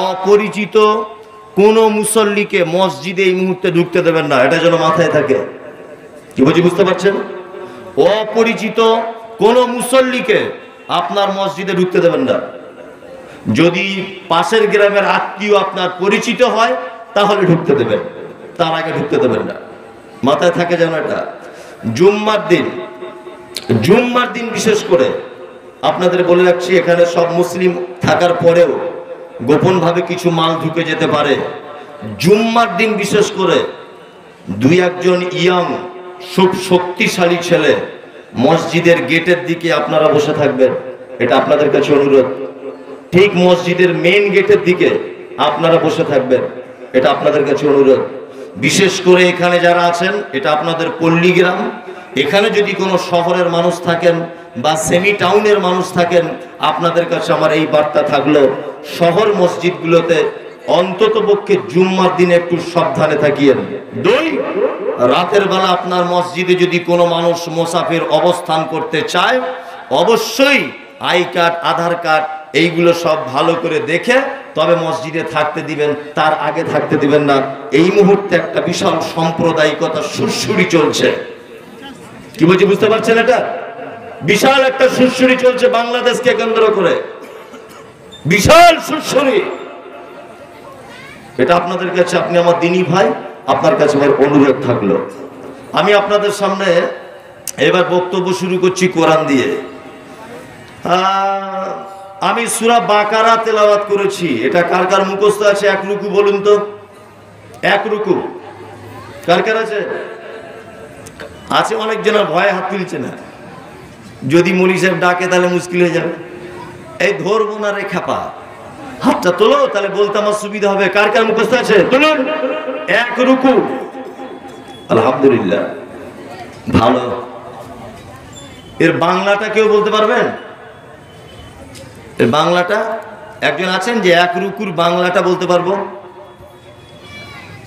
অপরিচিত কোনো মুসল্লিকে মসজিদে এই মুহূর্তে ঢুকতে দেবেন না, এটা যেন মাথায় থাকে। কি বলছি বুঝতে পারছেন? অপরিচিত কোনো মুসল্লিকে আপনার মসজিদে ঢুকতে দেবেন না। যদি পাশের গ্রামের আত্মীয় আপনার পরিচিত হয় তাহলে ঢুকতে দেবেন, তার আগে ঢুকতে দেবেন না, মাথায় থাকে যেন এটা। জুম্মার দিন বিশেষ করে আপনাদের বলে রাখছি, এখানে সব মুসলিম থাকার পরেও গোপনভাবে কিছু মাল ঢুকে যেতে পারে। জুম্মার দিন বিশেষ করে দুই একজন ইয়াং খুব শক্তিশালী ছেলে মসজিদের গেটের দিকে আপনারা বসে থাকবেন, এটা আপনাদের কাছে অনুরোধ। ঠিক মসজিদের মেইন গেটের দিকে আপনারা বসে থাকবেন, এটা আপনাদের কাছে অনুরোধ। বিশেষ করে এখানে যারা আছেন, এটা আপনাদের পল্লী গ্রাম, এখানে যদি কোনো শহরের মানুষ থাকেন বা সেমি টাউনের মানুষ থাকেন, আপনাদের কাছে আমার এই বার্তা থাকলো, শহর মসজিদগুলোতে অন্তত পক্ষে জুম্মার দিনে একটু সাবধানে থাকিয়েন। দুই, রাতের বেলা আপনার মসজিদে যদি কোনো মানুষ মুসাফির অবস্থান করতে চায়, অবশ্যই আই কার্ড, আধার কার্ড এইগুলো সব ভালো করে দেখে তবে মসজিদে থাকতে দিবেন, তার আগে থাকতে দিবেন না। এই মুহূর্তে একটা বিশাল সাম্প্রদায়িকতা সুরসুরি চলছে। কি বলছি বুঝতে পারছেন? এটা বিশাল একটা সুরসুরি চলছে বাংলাদেশকে কেন্দ্র করে, বিশাল সুরসুরি। এটা আপনাদের কাছে, আপনি আমার দিনী ভাই, আপনার কাছে আমার অনুরোধ থাকলো। আমি আপনাদের সামনে এবার বক্তব্য শুরু করছি কোরআন দিয়ে। আমি সূরা বাকারা তেলাওয়াত করেছি, এটা কার কার মুখস্থ আছে? এক রুকু বলুন তো, এক রুকু কার কার আছে? আছে অনেক জনের ভয়ে হাত তুলছে না, যদি মৌলী সাহেব ডাকে তাহলে মুশকিল হয়ে যাবে। এই ধরবো না রে খাপা, হাতটা তোলো, তাহলে বলতে আমার সুবিধা হবে। কার কার মুখস্থ আছে তুলুন, এক রুকু। আলহামদুলিল্লাহ, ভালো। এর বাংলাটা কেউ বলতে পারবেন? এর বাংলাটা একজন আছেন যে এক রুকুর বাংলাটা বলতে পারবো?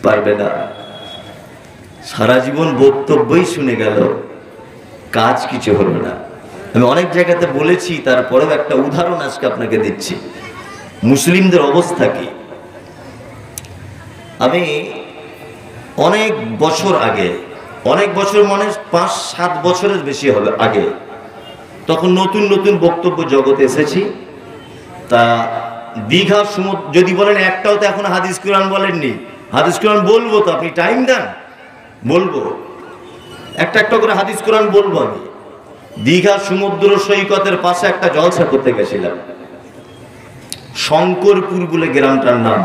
পারবে না। সারা জীবন বক্তব্যই শুনে গেল, কাজ কিছু হলো না। আমি অনেক জায়গাতে বলেছি, তারপরেও একটা উদাহরণ আজকে আপনাকে দিচ্ছি মুসলিমদের অবস্থা কি। আমি অনেক বছর আগে, অনেক বছর মানে 5-7 বছরের বেশি হবে আগে, তখন নতুন নতুন বক্তব্য জগতে এসেছি। তা দীঘা সমুদ্র যদি বলেন, একটাও তো এখন হাদিস কোরআন বলেননি। হাদিস কোরআন বলবো তো, আপনি টাইম দেন, বলবো একটা একটা করে হাদিস কোরআন বলবো। আমি দীঘা সমুদ্র সৈকতের পাশে একটা জলসা করতে গেছিলাম, শঙ্করপুর বলে গ্রামটার নাম।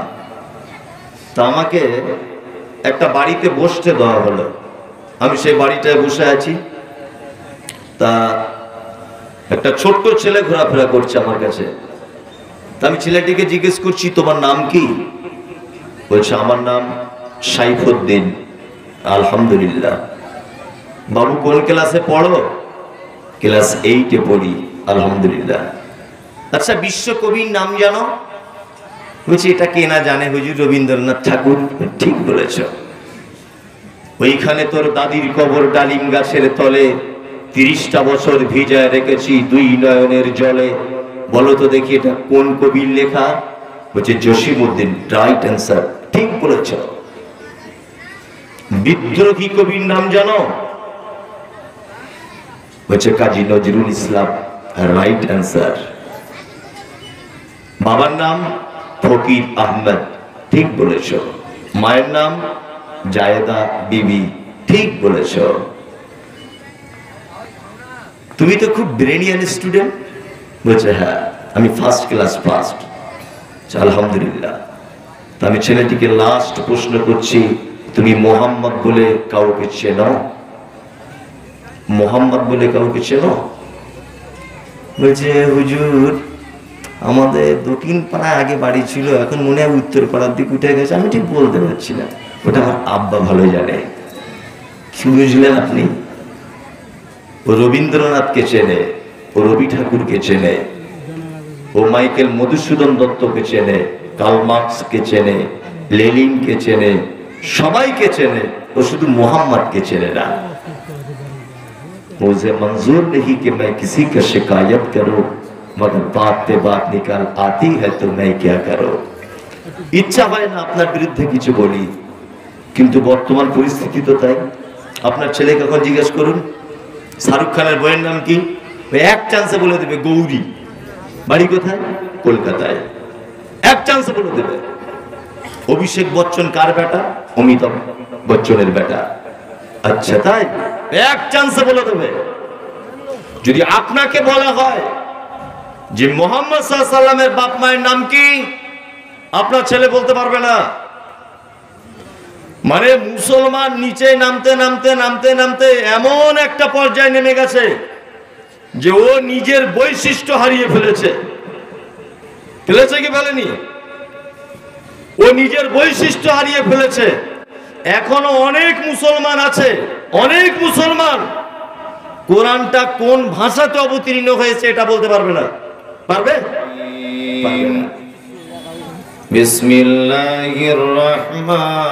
তা আমাকে একটা বাড়িতে বসতে দেওয়া হলো, আমি সেই বাড়িটায় বসে আছি। তা একটা ছোট্ট ছেলে ঘোরাফেরা করছে আমার কাছে। তা আমি ছেলেটিকে জিজ্ঞেস করছি, তোমার নাম কি? বলছে আমার নাম সাইফুদ্দিন। আলহামদুলিল্লাহ। বাবু কোন ক্লাসে পড়ো? ক্লাস 8-এ পড়ি। আলহামদুলিল্লাহ। আচ্ছা, বিশ্বকবির নাম জানো? বলছি এটা কে না জানে হুজুর, রবীন্দ্রনাথ ঠাকুর। ঠিক বলেছ। ওইখানে তোর দাদির কবর ডালিম গাছের তলে, 30টা বছর ভিজায় রেখেছি 2 নয়নের জলে। বলো তো দেখি এটা কোন কবির লেখা? বলছে জসিমউদ্দিন। রাইট অ্যান্সার, ঠিক বলেছ। বিদ্রোহী কবির নাম জানো? বলছে কাজী নজরুল ইসলাম। Right answer. বাবার নাম ফকির আহমেদ। ঠিক বলেছ। মায়ের নাম জায়েদা বিবি। ঠিক বলেছ। তুমি তো খুব ব্রেনিয়ান স্টুডেন্ট। বলছে হ্যাঁ, আমি ফার্স্ট ক্লাস ফার্স্ট। আলহামদুলিল্লাহ। আমি ছেলেটিকে লাস্ট প্রশ্ন করছি, তুমি মোহাম্মদ বলে কাউকে চেনো? মোহাম্মদ বলে কাউকে চেনো? বলছে হুজুর আমাদের দক্ষিণ পাড়ায় আগে বাড়ি ছিল, এখন মনে হয় উত্তর পাড়ার দিকে উঠে গেছে। আমি ঠিক বলতে পারছি না, ওটা আমার আব্বা ভালো জানে। কি বুঝলেন আপনি? ও রবীন্দ্রনাথকে চেনে, ও রবি ঠাকুরকে চেনে, ও মাইকেল মধুসূদন দত্তকে চেনে, কার্ল মার্কসকে চেনে, লেনিনকে চেনে, সবাইকে চেনে। ও শুধু মোহাম্মদকে চেনে না। मुझे मंजूर नहीं कि मैं किसी का शिकायत करूं, मगर बात पे बात निकल आती है तो मैं क्या करूं। ইচ্ছা হয় না আপনার বিরুদ্ধে কিছু বলি, কিন্তু বর্তমান পরিস্থিতি তো তাই। আপনার ছেলেকে এখন জিজ্ঞেস করুন শাহরুখ খানের বইয়ের নাম কি, এক চান্সে বলে দেবে গৌরী। বাড়ি কোথায়? কলকাতায়। এক চান্সে বলে দেবে। অভিষেক বচ্চন কার বেটা? অমিতাভ বচ্চনের বেটা। আচ্ছা তাই, এক চান্সে বলে দেবে। যদি আপনাকে বলা হয় যে মুহাম্মদ সাল্লাল্লাহু আলাইহি ওয়াসাল্লামের বাপ মায়ের নাম কি, আপনার ছেলে বলতে পারবে না। মানে মুসলমান নিচে নামতে নামতে নামতে নামতে এমন একটা পর্যায়ে নেমে গেছে যে ও নিজের বৈশিষ্ট্য হারিয়ে ফেলেছে। ফেলেছে কি ফেলেনি? ও নিজের বৈশিষ্ট্য হারিয়ে ফেলেছে। এখনো অনেক মুসলমান আছে, অনেক মুসলমান কোরআনটা কোন ভাষাতে অবতীর্ণ হয়েছে এটা বলতে পারবে না। পারবে? বিসমিল্লাহির রহমানির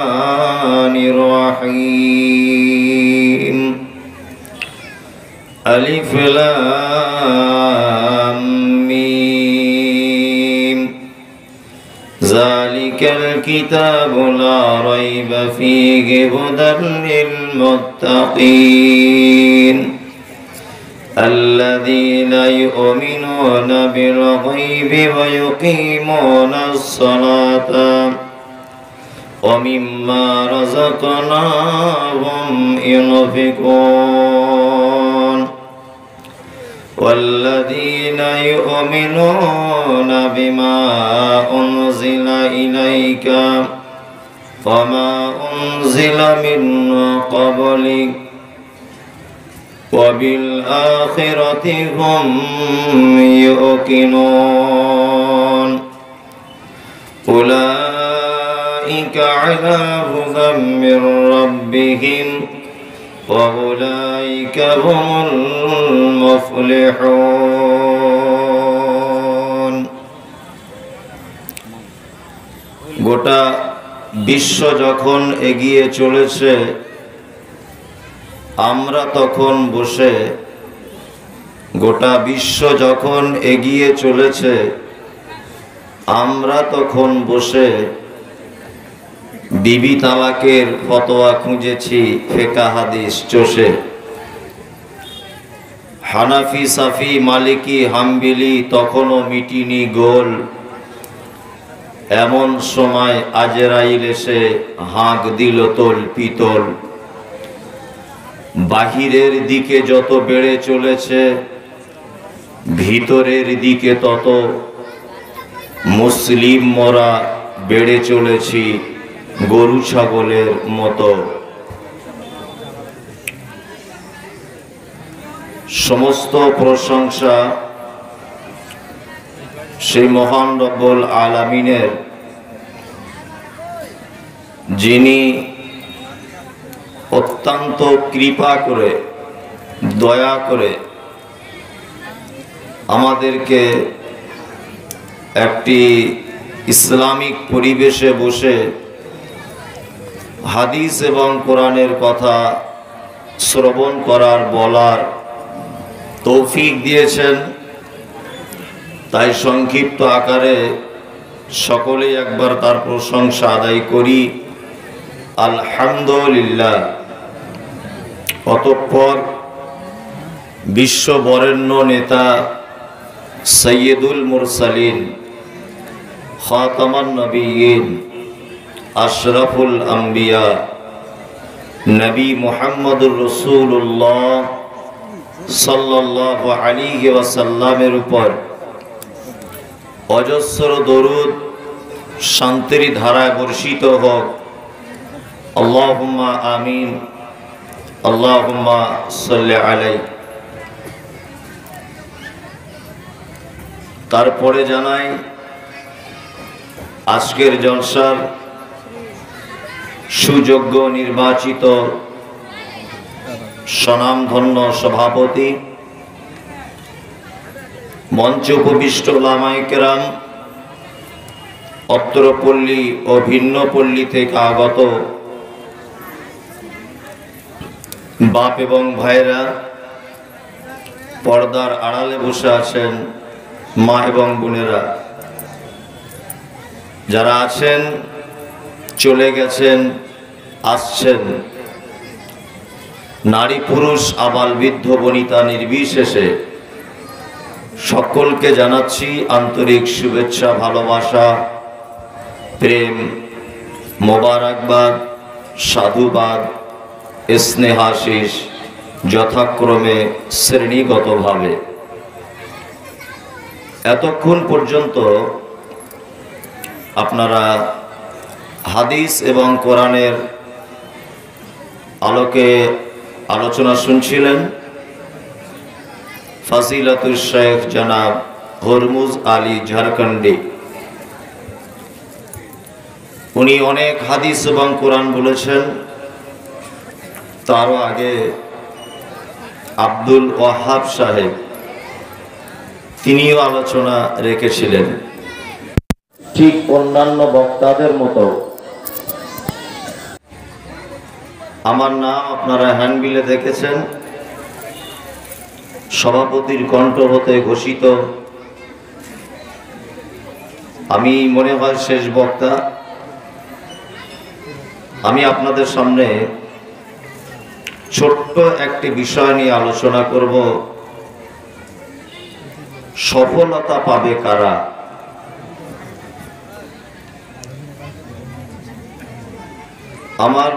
রহিম। আলিফ লাম মিম। যালিকাল কিতাবু লা রাইবা ফীহি হুদাল লিল মুত্তাকিন الذين يؤمنون بالغيب ويقيمون الصلاة ومما رزقناهم ينفقون والذين يؤمنون بما أنزل إليك وما أنزل من قبلك وبالآخرة هم يوقنون أولئك على هدى من ربهم وأولئك هم المفلحون। গোটা বিশ্ব যখন এগিয়ে চলেছে, আমরা তখন বসে, গোটা বিশ্ব যখন এগিয়ে চলেছে, আমরা তখন বসে বিবি তালাকের ফতোয়া খুঁজেছি ফিকহ হাদিস চষে। হানাফি, সাফি, মালিকি, হাম্বলি তখনও মিটিনি গোল। এমন সময় আজরাইল এসে হাঁক দিল তোল পিতল। বাহিরের দিকে যত বেড়ে চলেছে, ভিতরের দিকে তত মুসলিম মোরা বেড়ে চলেছি গরু ছাগলের মতো। সমস্ত প্রশংসা সেই মহান রব্বুল আলামিনের, যিনি অত্যন্ত কৃপা করে, দয়া করে আমাদেরকে একটি ইসলামিক পরিবেশে বসে হাদিস এবং কোরআনের কথা শ্রবণ করার, বলার তৌফিক দিয়েছেন। তাই সংক্ষিপ্ত আকারে সকলেই একবার তার প্রশংসা আদায় করি, আলহামদুলিল্লাহ। অতঃপর বিশ্ব বরেণ্য নেতা সৈয়দুল মুরসালিন, খাতামান নবিয়্যিন, আশরাফুল আম্বিয়া নবী মুহাম্মদুর রাসূলুল্লাহ সাল্লাল্লাহু আলাইহি ওয়াসাল্লামের উপর অজস্র দরুদ শান্তির ধারায় বর্ষিত হোক। আল্লাহুম্মা আমিন, আল্লাহুম্মা সাল্লি আলাইহি। তারপরে জানাই আজকের জলসার সুযোগ্য নির্বাচিত স্বনামধন্য সভাপতি, মঞ্চ উপবিষ্ট ওলামায়ে কেরাম, অত্রপল্লী ও ভিন্নপল্লী থেকে আগত বাপ এবং ভাইরা, পর্দার আড়ালে বসে আছেন মা এবং বোনেরা, যারা আছেন, চলে গেছেন, আসছেন, নারী পুরুষ আবাল বৃদ্ধ বনিতা নির্বিশেষে সকলকে জানাচ্ছি আন্তরিক শুভেচ্ছা, ভালোবাসা, প্রেম, মোবারকবাদ, সাধুবাদ, স্নেহাশিস যথাক্রমে শ্রেণীগতভাবে। এতক্ষণ পর্যন্ত আপনারা হাদিস এবং কোরআনের আলোকে আলোচনা শুনছিলেন। ফাজিলাতুল শেখ জনাব হরমুজ আলী ঝাড়খণ্ডী, উনি অনেক হাদিস এবং কোরআন বলেছেন। তারও আগে আব্দুল ওয়াহাব সাহেব, তিনিও আলোচনা রেখেছিলেন। ঠিক অন্যান্য বক্তাদের মতো আমার নাম আপনারা হ্যান্ডবিলে দেখেছেন, সভাপতির কণ্ঠ হতে ঘোষিত। আমি মনে হয় শেষ বক্তা। আমি আপনাদের সামনে ছোট্ট একটি বিষয় নিয়ে আলোচনা করব। সফলতা পাবে কারা? আমার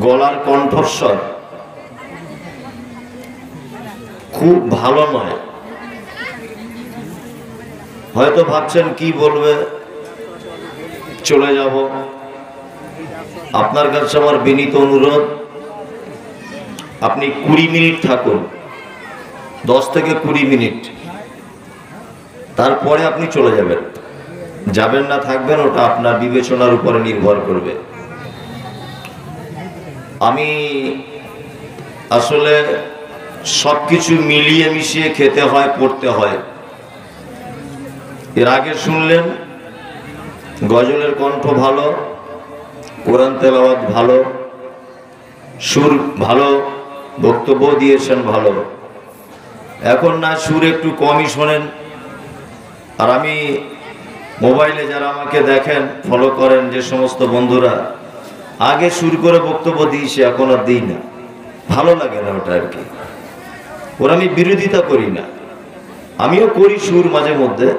গলার কণ্ঠস্বর খুব ভালো নয়, হয়তো ভাবছেন কি বলবে, চলে যাব। আপনার কাছে আমার বিনীত অনুরোধ, আপনি 20 মিনিট থাকুন, 10 থেকে 20 মিনিট, তারপরে আপনি চলে যাবেন। যাবেন না থাকবেন, ওটা আপনার বিবেচনার উপরে নির্ভর করবে। আমি আসলে সবকিছু মিলিয়ে মিশিয়ে খেতে হয়, পড়তে হয়। এর আগে শুনলেন গজলের কণ্ঠ ভালো, কোরআন তেলাওয়াত ভালো, সুর ভালো, বক্তব্য দিয়েছেন ভালো। এখন না সুর একটু কমই শোনেন। আর আমি মোবাইলে যারা আমাকে দেখেন, ফলো করেন যে সমস্ত বন্ধুরা, আগে সুর করে বক্তব্য দিয়েছি, এখন আর দিই না, ভালো লাগে না ওটা আর কি। ওর আমি বিরোধিতা করি না, আমিও করি সুর মাঝে মধ্যে,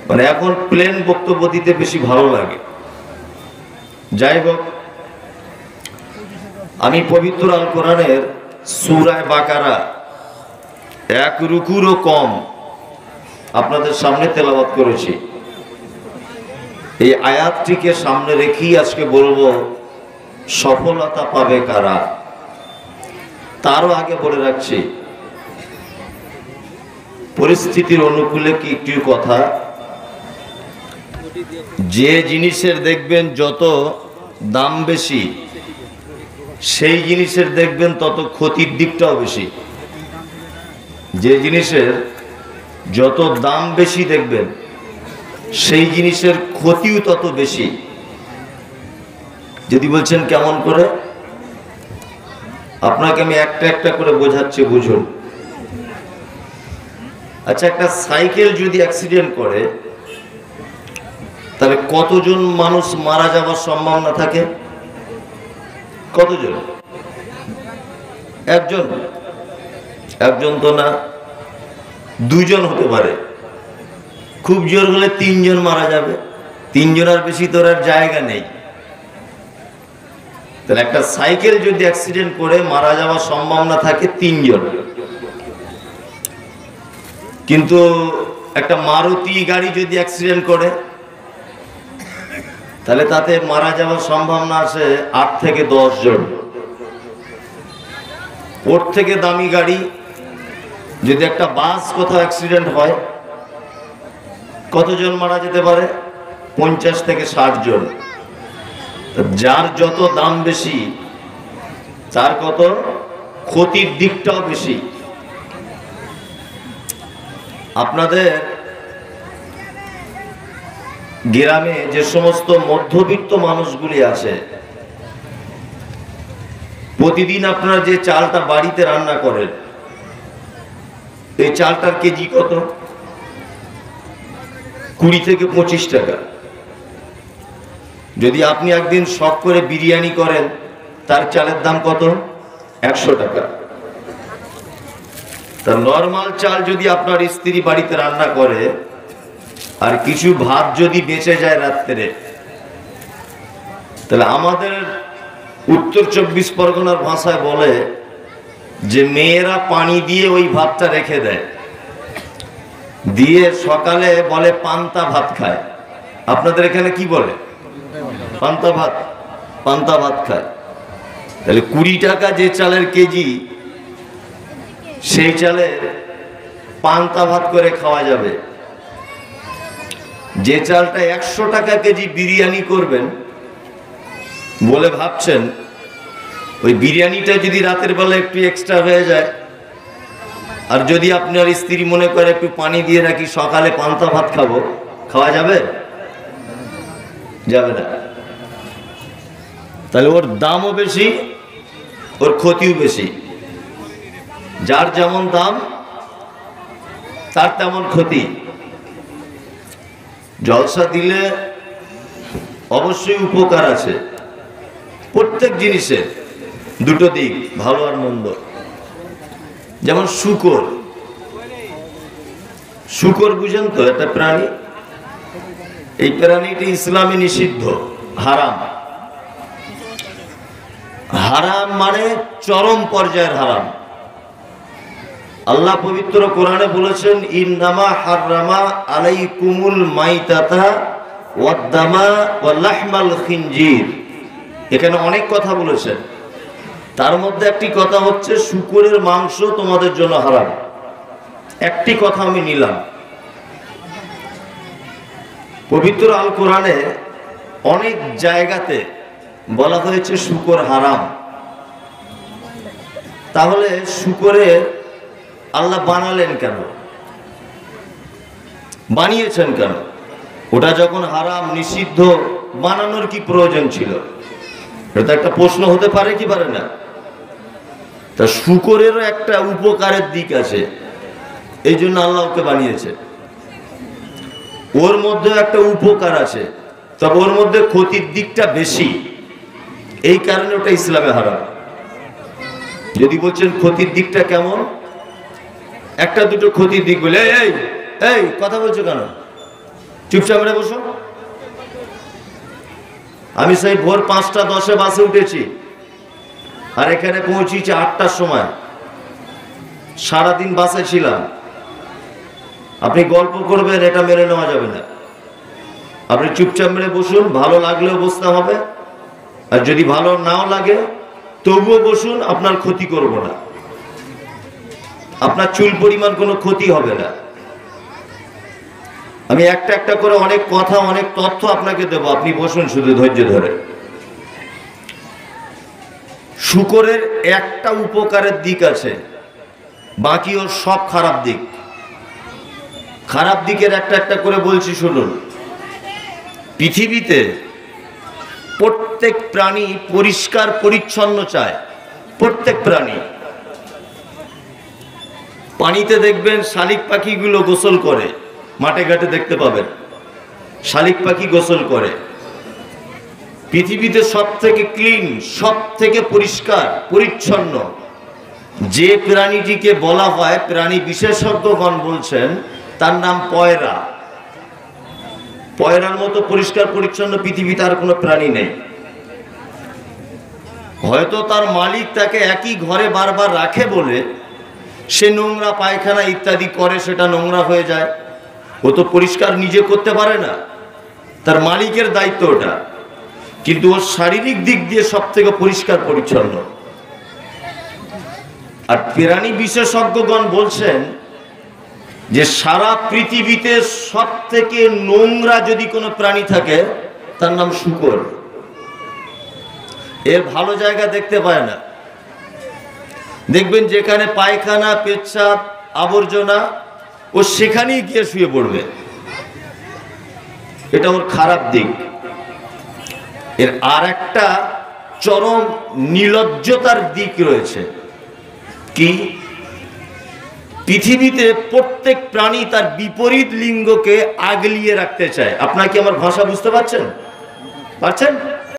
মানে এখন প্লেন বক্তব্য দিতে বেশি ভালো লাগে। যাই হোক, আমি পবিত্র আল কোরআনের সূরা বাকারা 1 রুকুরও কম আপনাদের সামনে তেলাওয়াত করেছি। এই আয়াতটিকে সামনে রেখেই আজকে বলবো সফলতা পাবে কারা। তারও আগে বলে রাখছি, পরিস্থিতির অনুকূলে কি একটু কথা, যে জিনিসের দেখবেন যত দাম বেশি, সেই জিনিসের দেখবেন তত ক্ষতির দিকটাও বেশি। যে জিনিসের যত দাম বেশি দেখবেন, সেই জিনিসের ক্ষতিও তত বেশি। যদি বলছেন কেমন করে, আপনাকে আমি একটা একটা করে বোঝাচ্ছি, বুঝুন। আচ্ছা, একটা সাইকেল যদি অ্যাক্সিডেন্ট করে, তাহলে কতজন মানুষ মারা যাওয়ার সম্ভাবনা থাকে? কতজন? একজন? একজন তো না, 2 জন হতে পারে, খুব জোর হলে 3 জন মারা যাবে। 3 জনের বেশি তোর আর জায়গা নেই। তাহলে একটা সাইকেল যদি অ্যাক্সিডেন্ট করে মারা যাওয়ার সম্ভাবনা থাকে 3 জন, কিন্তু একটা মারুতি গাড়ি যদি অ্যাক্সিডেন্ট করে, তাহলে তাতে মারা যাওয়ার সম্ভাবনা আছে 8 থেকে 10 জন। ওর থেকে দামি গাড়ি যদি একটা বাস কোথাও অ্যাক্সিডেন্ট হয়, কতজন মারা যেতে পারে? 50 থেকে 60 জন। যার যত দাম বেশি, তার কত ক্ষতির দিকটাও বেশি। আপনাদের গ্রামে যে সমস্ত মধ্যবিত্ত মানুষগুলি আছে, প্রতিদিন আপনারা যে চালটা বাড়িতে রান্না করেন, এই চালটার কেজি কত? 20 থেকে 25 টাকা। যদি আপনি একদিন শখ করে বিরিয়ানি করেন, তার চালের দাম কত? 100 টাকা। তা নরমাল চাল যদি আপনার স্ত্রী বাড়িতে রান্না করে আর কিছু ভাত যদি বেঁচে যায় রাত্রে, তাহলে আমাদের উত্তর 24 পরগনার ভাষায় বলে যে মেয়েরা পানি দিয়ে ওই ভাতটা রেখে দেয়, দিয়ে সকালে বলে পান্তা ভাত খায়। আপনাদের এখানে কি বলে? পান্তা ভাত। পান্তা ভাত খায়। তাহলে 20 টাকা যে চালের কেজি, সেই চালে পান্তা ভাত করে খাওয়া যাবে। যে চালটা 100 টাকা কেজি বিরিয়ানি করবেন বলে ভাবছেন, ওই বিরিয়ানিটা যদি রাতের বেলা একটু এক্সট্রা হয়ে যায়, আর যদি আপনার স্ত্রী মনে করে একটু পানি দিয়ে রাখি সকালে পান্তা ভাত খাবো, খাওয়া যাবে? যাবে না। তাহলে ওর দামও বেশি, ওর ক্ষতিও বেশি। যার যেমন দাম তার তেমন ক্ষতি। জলসা দিলে অবশ্যই উপকার আছে, প্রত্যেক জিনিসের দুটো দিক, ভালো আর মন্দ। যেমন শূকর, শূকর বুঝেন তো, একটা প্রাণী। এই প্রাণীটি ইসলামে নিষিদ্ধ, হারাম। হারাম মানে চরম পর্যায়ের হারাম। আল্লাহ পবিত্র কোরআনে বলেছেন, ইন্নামা হাররামা আলাইকুমুল মাইতাতা ওয়াদ-দামা ওয়া লাহমাল খিনজির। এখানে অনেক কথা বলেছেন, তার মধ্যে একটি কথা হচ্ছে শূকরের মাংস তোমাদের জন্য হারাম। একটি কথা আমি নিলাম। পবিত্র আল কোরআনে অনেক জায়গাতে বলা হয়েছে শূকর হারাম। তাহলে শূকরের আল্লাহ বানালেন কেন? বানিয়েছেন কেন? ওটা যখন হারাম, নিষিদ্ধ, বানানোর কি প্রয়োজন ছিল? এটা একটা প্রশ্ন হতে পারে কি পারে না? তা শূকরেরও একটা উপকারের দিক আছে, এই জন্য আল্লাহ ওকে বানিয়েছে। ওর মধ্যে একটা উপকার আছে, তবে ওর মধ্যে ক্ষতির দিকটা বেশি, এই কারণে ওটা ইসলামে হারাম। যদি বলছেন ক্ষতির দিকটা কেমন, একটা দুটো ক্ষতির দিক বলে, এই এই কথা বলছো কেন? চুপচাপ করে বসো। আমি সেই ভোর 5:10 বাসে উঠেছি, আর এখানে পৌঁছেছি 8টার সময়। সারাদিন বাসে ছিলাম। আপনি গল্প করবেন, এটা মেনে নেওয়া যাবে না। আপনি চুপচাপ মেরে বসুন, ভালো লাগলেও বসতে হবে, আর যদি ভালো নাও লাগে তবুও বসুন, আপনার ক্ষতি করব না, আপনার চুল পরিমাণ কোনো ক্ষতি হবে না। আমি একটা একটা করে অনেক কথা, অনেক তথ্য আপনাকে দেব, আপনি বসুন শুধু ধৈর্য ধরে। শূকরের একটা উপকারের দিক আছে, বাকি ওর সব খারাপ দিক। খারাপ দিকের একটা একটা করে বলছি, শুনুন। পৃথিবীতে প্রত্যেক প্রাণী পরিষ্কার পরিচ্ছন্ন চায়, প্রত্যেক প্রাণী। পানিতে দেখবেন শালিক পাখিগুলো গোসল করে, মাঠে ঘাটে দেখতে পাবেন শালিক পাখি গোসল করে। পৃথিবীতে সব থেকে ক্লিন, সব থেকে পরিষ্কার পরিচ্ছন্ন যে প্রাণীটিকে বলা হয়, প্রাণী বিশেষজ্ঞগণ বলছেন তার নাম পয়রা। পয়রার মতো পরিষ্কার পরিচ্ছন্ন পৃথিবীতে আর কোনো প্রাণী নেই। হয়তো তার মালিক তাকে একই ঘরে বারবার রাখে বলে সে নোংরা পায়খানা ইত্যাদি করে, সেটা নোংরা হয়ে যায়। ও তো পরিষ্কার নিজে করতে পারে না, তার মালিকের দায়িত্ব ওটা। কিন্তু ওর শারীরিক দিক দিয়ে সব থেকে পরিষ্কার পরিচ্ছন্ন। আর প্রাণী বিশেষজ্ঞগণ বলছেন যে সারা পৃথিবীতে সব থেকে নোংরা যদি কোনো প্রাণী থাকে, তার নাম শূকর। এর ভালো জায়গা দেখতে পায় না। দেখবেন যেখানে পায়খানা, পেচ্ছাপ, আবর্জনা, ও সেখানেই গিয়ে শুয়ে পড়বে। এটা ওর খারাপ দিক। এর আর একটা চরম নির্লজ্জতার দিক রয়েছে। কি? পৃথিবীতে প্রত্যেক প্রাণী তার বিপরীত লিঙ্গকে আগলিয়ে রাখতে চায়। আপনার কি আমার ভাষা বুঝতে পারছেন? পারছেন?